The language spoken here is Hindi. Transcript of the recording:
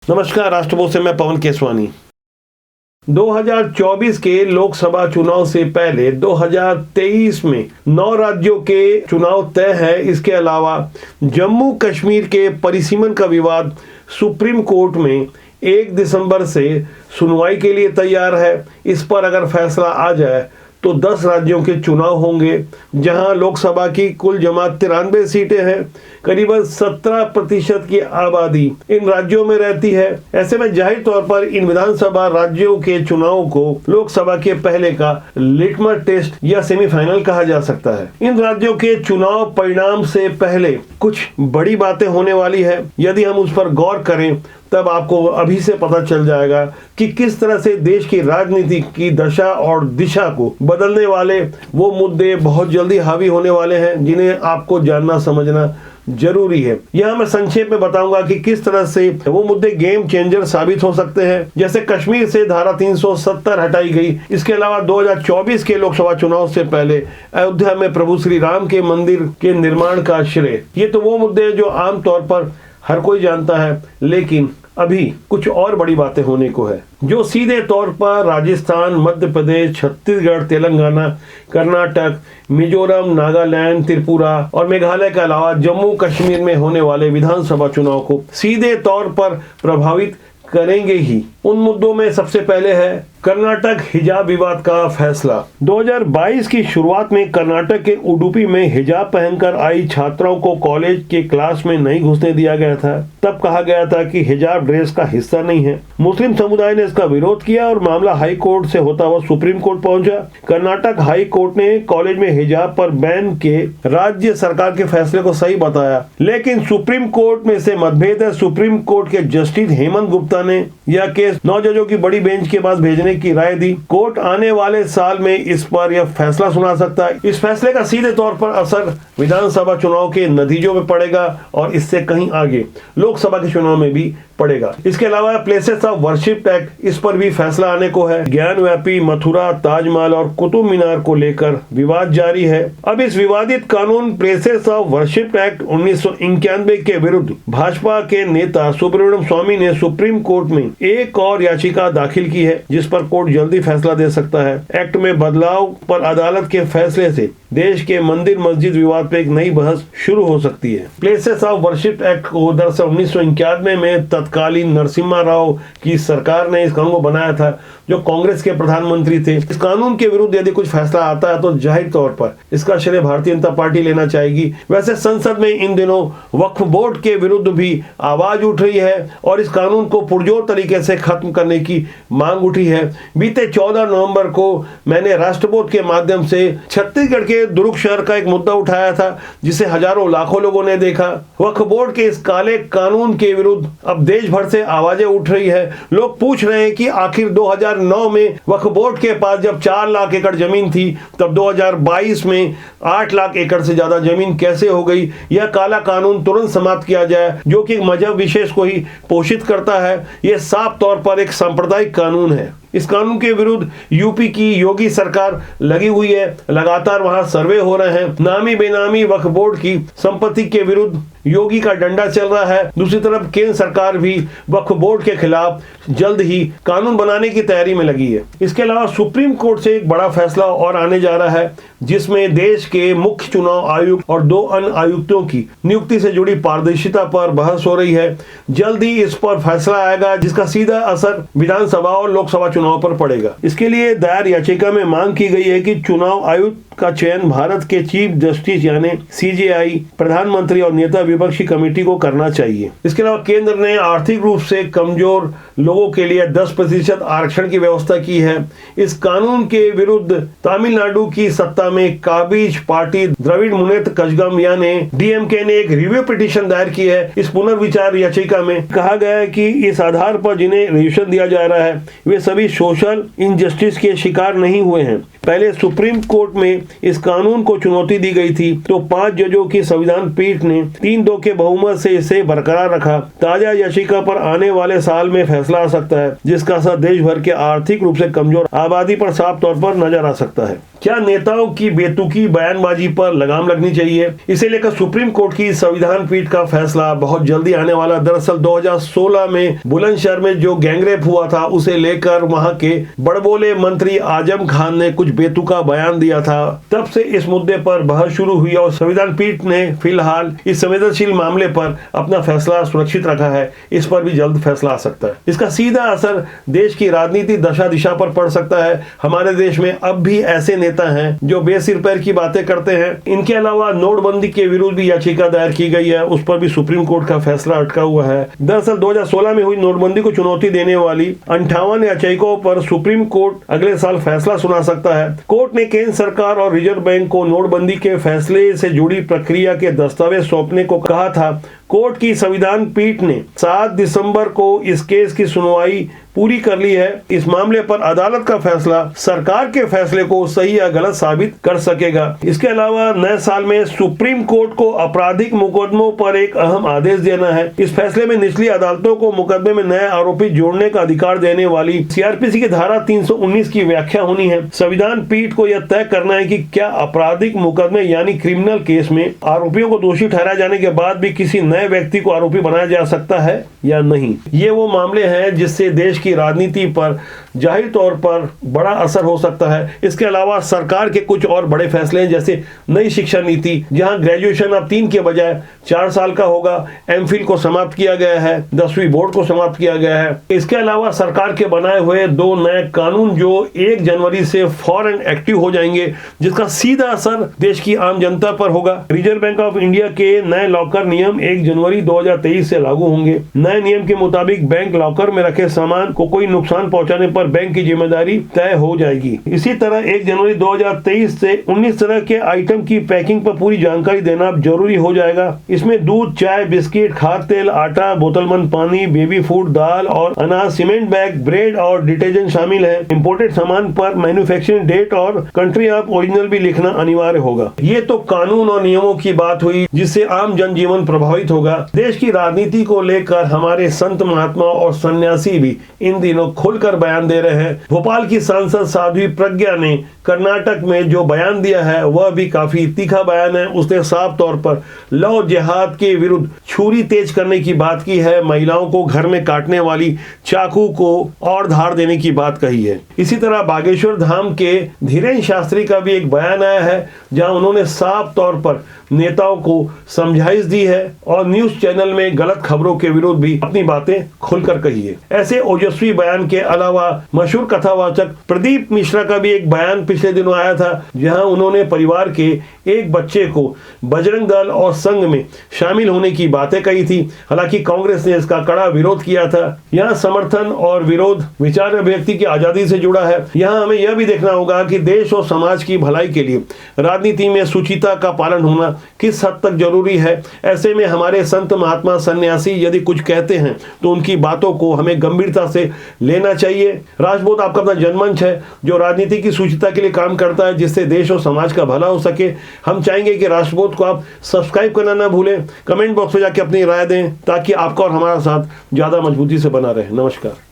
नमस्कार, राष्ट्रपोष से मैं पवन केसवानी। 2024 के लोकसभा चुनाव से पहले 2023 में 9 राज्यों के चुनाव तय है। इसके अलावा जम्मू कश्मीर के परिसीमन का विवाद सुप्रीम कोर्ट में 1 दिसंबर से सुनवाई के लिए तैयार है। इस पर अगर फैसला आ जाए तो 10 राज्यों के चुनाव होंगे, जहां लोकसभा की कुल जमा 93 सीटें हैं। करीबन 17% की आबादी इन राज्यों में रहती है। ऐसे में जाहिर तौर पर इन विधानसभा राज्यों के चुनाव को लोकसभा के पहले का लिटमस टेस्ट या सेमीफाइनल कहा जा सकता है। इन राज्यों के चुनाव परिणाम से पहले कुछ बड़ी बातें होने वाली है। यदि हम उस पर गौर करें तब आपको अभी से पता चल जाएगा कि किस तरह से देश की राजनीति की दशा और दिशा को बदलने वाले वो मुद्दे बहुत जल्दी हावी होने वाले हैं, जिन्हें आपको जानना समझना जरूरी है। यह मैं संक्षेप में बताऊंगा कि किस तरह से वो मुद्दे गेम चेंजर साबित हो सकते हैं। जैसे कश्मीर से धारा 370 हटाई गई। इसके अलावा 2024 के लोकसभा चुनाव से पहले अयोध्या में प्रभु श्री राम के मंदिर के निर्माण का श्रेय। ये तो वो मुद्दे जो आमतौर पर हर कोई जानता है, लेकिन अभी कुछ और बड़ी बातें होने को है, जो सीधे तौर पर राजस्थान, मध्य प्रदेश, छत्तीसगढ़, तेलंगाना, कर्नाटक, मिजोरम, नागालैंड, त्रिपुरा और मेघालय के अलावा जम्मू कश्मीर में होने वाले विधानसभा चुनाव को सीधे तौर पर प्रभावित करेंगे ही। उन मुद्दों में सबसे पहले है कर्नाटक हिजाब विवाद का फैसला। 2022 की शुरुआत में कर्नाटक के उडुपी में हिजाब पहनकर आई छात्राओं को कॉलेज के क्लास में नहीं घुसने दिया गया था। तब कहा गया था कि हिजाब ड्रेस का हिस्सा नहीं है। मुस्लिम समुदाय ने इसका विरोध किया और मामला हाई कोर्ट से होता हुआ सुप्रीम कोर्ट पहुंचा। कर्नाटक हाई कोर्ट ने कॉलेज में हिजाब पर बैन के राज्य सरकार के फैसले को सही बताया, लेकिन सुप्रीम कोर्ट में से मतभेद है। सुप्रीम कोर्ट के जस्टिस हेमंत गुप्ता ने यह केस 9 जजों की बड़ी बेंच के पास भेजने की राय दी। कोर्ट आने वाले साल में इस पर यह फैसला सुना सकता है। इस फैसले का सीधे तौर पर असर विधानसभा चुनाव के नतीजों में पड़ेगा और इससे कहीं आगे लोकसभा के चुनाव में भी पड़ेगा। इसके अलावा प्लेसेस ऑफ वर्शिप एक्ट, इस पर भी फैसला आने को है। ज्ञानव्यापी मथुरा, ताजमहल और कुतुब मीनार को लेकर विवाद जारी है। अब इस विवादित कानून प्लेसेस ऑफ वर्शिप एक्ट 1991 के विरुद्ध भाजपा के नेता सुब्रमण्यम स्वामी ने सुप्रीम कोर्ट में एक और याचिका दाखिल की है, जिस पर कोर्ट जल्दी फैसला दे सकता है। एक्ट में बदलाव पर अदालत के फैसले से देश के मंदिर मस्जिद विवाद पे एक नई बहस शुरू हो सकती है। प्लेसेस ऑफ वर्शिप एक्ट को दरअसल 1991 में तत्कालीन नरसिम्हा राव की सरकार ने इस कानून को बनाया था, जो कांग्रेस के प्रधानमंत्री थे। इस कानून के विरुद्ध यदि कुछ फैसला आता है तो जाहिर तौर पर इसका श्रेय भारतीय जनता पार्टी लेना चाहेगी। वैसे संसद में इन दिनों वक्फ बोर्ड के विरुद्ध भी आवाज उठ रही है और इस कानून को पुरजोर तरीके से खत्म करने की मांग उठी है। बीते 14 नवंबर को मैंने राष्ट्रपोष के माध्यम से छत्तीसगढ़ के दुर्ग शहर का एक मुद्दा उठाया था, जिसे हजारों लाखों लोगों ने देखा। वक्फ बोर्ड के इस काले कानून के विरुद्ध अब देश भर से आवाजें उठ रही है। लोग पूछ रहे हैं कि आखिर 2009 में वक्फ बोर्ड के पास जब 4 लाख एकड़ जमीन थी, तब 2022 में 8 लाख एकड़ से ज्यादा जमीन कैसे हो गई। यह काला कानून तुरंत समाप्त किया जाए, जो कि मजहब विशेष को ही पोषित करता है। यह साफ तौर पर एक सांप्रदायिक कानून है। इस कानून के विरुद्ध यूपी की योगी सरकार लगी हुई है। लगातार वहां सर्वे हो रहे हैं। नामी बेनामी वक्फ बोर्ड की संपत्ति के विरुद्ध योगी का डंडा चल रहा है। दूसरी तरफ केंद्र सरकार भी वक्फ बोर्ड के खिलाफ जल्द ही कानून बनाने की तैयारी में लगी है। इसके अलावा सुप्रीम कोर्ट से एक बड़ा फैसला और आने जा रहा है, जिसमें देश के मुख्य चुनाव आयुक्त और 2 अन्य आयुक्तों की नियुक्ति से जुड़ी पारदर्शिता पर बहस हो रही है। जल्द ही इस पर फैसला आएगा, जिसका सीधा असर विधानसभा और लोकसभा चुनाव पर पड़ेगा। इसके लिए दायर याचिका में मांग की गई है कि चुनाव आयुक्त का चयन भारत के चीफ जस्टिस यानी CJI, प्रधानमंत्री और नेता विपक्षी कमेटी को करना चाहिए। इसके अलावा केंद्र ने आर्थिक रूप से कमजोर लोगों के लिए 10% आरक्षण की व्यवस्था की है। इस कानून के विरुद्ध तमिलनाडु की सत्ता में काबिज पार्टी द्रविड़ मुनेत्र कजगम यानी DMK ने एक रिव्यू पिटीशन दायर की है। इस पुनर्विचार याचिका में कहा गया है कि इस आधार पर जिन्हें रिजर्वेशन दिया जा रहा है, वे सभी सोशल इनजस्टिस के शिकार नहीं हुए हैं। पहले सुप्रीम कोर्ट में इस कानून को चुनौती दी गई थी, तो 5 जजों की संविधान पीठ ने 3-2 के बहुमत से इसे बरकरार रखा। ताजा याचिका पर आने वाले साल में फैसला आ सकता है, जिसका असर देश भर के आर्थिक रूप से कमजोर आबादी पर साफ तौर पर नजर आ सकता है। क्या नेताओं की बेतुकी बयानबाजी पर लगाम लगनी चाहिए? इसे लेकर सुप्रीम कोर्ट की संविधान पीठ का फैसला बहुत जल्दी आने वाला। दरअसल 2016 में बुलंदशहर में जो गैंगरेप हुआ था उसे लेकर वहां के बड़बोले मंत्री आजम खान ने कुछ बेतुका बयान दिया था। तब से इस मुद्दे पर बहस शुरू हुई और संविधान पीठ ने फिलहाल इस संवेदनशील मामले पर अपना फैसला सुरक्षित रखा है। इस पर भी जल्द फैसला आ सकता है। इसका सीधा असर देश की राजनीति दशा दिशा पर पड़ सकता है। हमारे देश में अब भी ऐसे नेता हैं जो बेसिर पैर की बातें करते हैं। इनके अलावा नोटबंदी के विरुद्ध भी याचिका दायर की गई है, उस पर भी सुप्रीम कोर्ट का फैसला अटका हुआ है। दरअसल 2016 में हुई नोटबंदी को चुनौती देने वाली 58 याचिकाओं पर सुप्रीम कोर्ट अगले साल फैसला सुना सकता है। कोर्ट ने केंद्र सरकार और रिजर्व बैंक को नोटबंदी के फैसले से जुड़ी प्रक्रिया के दस्तावेज सौंपने को कहा था। कोर्ट की संविधान पीठ ने 7 दिसंबर को इस केस की सुनवाई पूरी कर ली है। इस मामले पर अदालत का फैसला सरकार के फैसले को सही या गलत साबित कर सकेगा। इसके अलावा नए साल में सुप्रीम कोर्ट को आपराधिक मुकदमों पर एक अहम आदेश देना है। इस फैसले में निचली अदालतों को मुकदमे में नए आरोपी जोड़ने का अधिकार देने वाली सीआरपीसी की धारा 319 की व्याख्या होनी है। संविधान पीठ को यह तय करना है कि क्या आपराधिक मुकदमे यानी क्रिमिनल केस में आरोपियों को दोषी ठहराए जाने के बाद भी किसी नए व्यक्ति को आरोपी बनाया जा सकता है या नहीं। ये वो मामले हैं जिससे देश की राजनीति पर जाहिर तौर पर बड़ा असर हो सकता है। इसके अलावा सरकार के कुछ और बड़े फैसले हैं, जैसे नई शिक्षा नीति, जहां ग्रेजुएशन अब 3 के बजाय 4 साल का होगा। एमफिल को समाप्त किया गया है, 10वीं बोर्ड को समाप्त किया गया है। इसके अलावा सरकार के बनाए हुए 2 नए कानून जो 1 जनवरी से फौरन एक्टिव हो जाएंगे, जिसका सीधा असर देश की आम जनता पर होगा। रिजर्व बैंक ऑफ इंडिया के नए लॉकर नियम 1 जनवरी 2023 से लागू होंगे। नए नियम के मुताबिक बैंक लॉकर में रखे सामान को कोई नुकसान पहुंचाने पर बैंक की जिम्मेदारी तय हो जाएगी। इसी तरह 1 जनवरी 2023 से 19 तरह के आइटम की पैकिंग पर पूरी जानकारी देना अब जरूरी हो जाएगा। इसमें दूध, चाय, बिस्किट, खाद्य तेल, आटा, बोतलबंद पानी, बेबी फूड, दाल और अनाज, सीमेंट बैग, ब्रेड और डिटर्जेंट शामिल है। इंपोर्टेड सामान पर मैन्युफैक्चरिंग डेट और कंट्री ऑफ ओरिजिनल भी लिखना अनिवार्य होगा। ये तो कानून और नियमों की बात हुई जिससे आम जनजीवन प्रभावित होगा। देश की राजनीति को लेकर हमारे संत महात्मा और सन्यासी भी इन दिनों खुलकर बयान दे रहे हैं। भोपाल की सांसद साध्वी प्रज्ञा ने कर्नाटक में जो बयान दिया है वह भी काफी तीखा बयान है। उसने साफ तौर पर लव जिहाद के विरुद्ध छुरी तेज करने की बात की है। महिलाओं को घर में काटने वाली चाकू को और धार देने की बात कही है। इसी तरह बागेश्वर धाम के धीरेन्द्र शास्त्री का भी एक बयान आया है, जहां उन्होंने साफ तौर पर नेताओं को समझाइश दी है और न्यूज चैनल में गलत खबरों के विरुद्ध भी अपनी बातें खुलकर कही है। ऐसे ओजस्वी बयान के अलावा मशहूर कथावाचक प्रदीप मिश्रा का भी एक बयान पिछले दिनों आया था, जहां उन्होंने परिवार के एक बच्चे को बजरंग दल और संघ में शामिल होने की बातें कही थी। हालांकि कांग्रेस ने इसका कड़ा विरोध किया था। यहाँ समर्थन और विरोध विचार अभिव्यक्ति की आजादी से जुड़ा है। यहाँ हमें यह भी देखना होगा कि देश और समाज की भलाई के लिए राजनीति में शुचिता का पालन होना किस हद तक जरूरी है। ऐसे में हमारे संत महात्मा सन्यासी यदि कुछ कहते हैं तो उनकी बातों को हमें गंभीरता से लेना चाहिए। राजबोध आपका अपना जनमंच है जो राजनीति की शुचिता के लिए काम करता है, जिससे देश और समाज का भला हो सके। हम चाहेंगे कि राष्ट्रबोध को आप सब्सक्राइब करना ना भूलें। कमेंट बॉक्स में जाके अपनी राय दें ताकि आपका और हमारा साथ ज्यादा मजबूती से बना रहे। नमस्कार।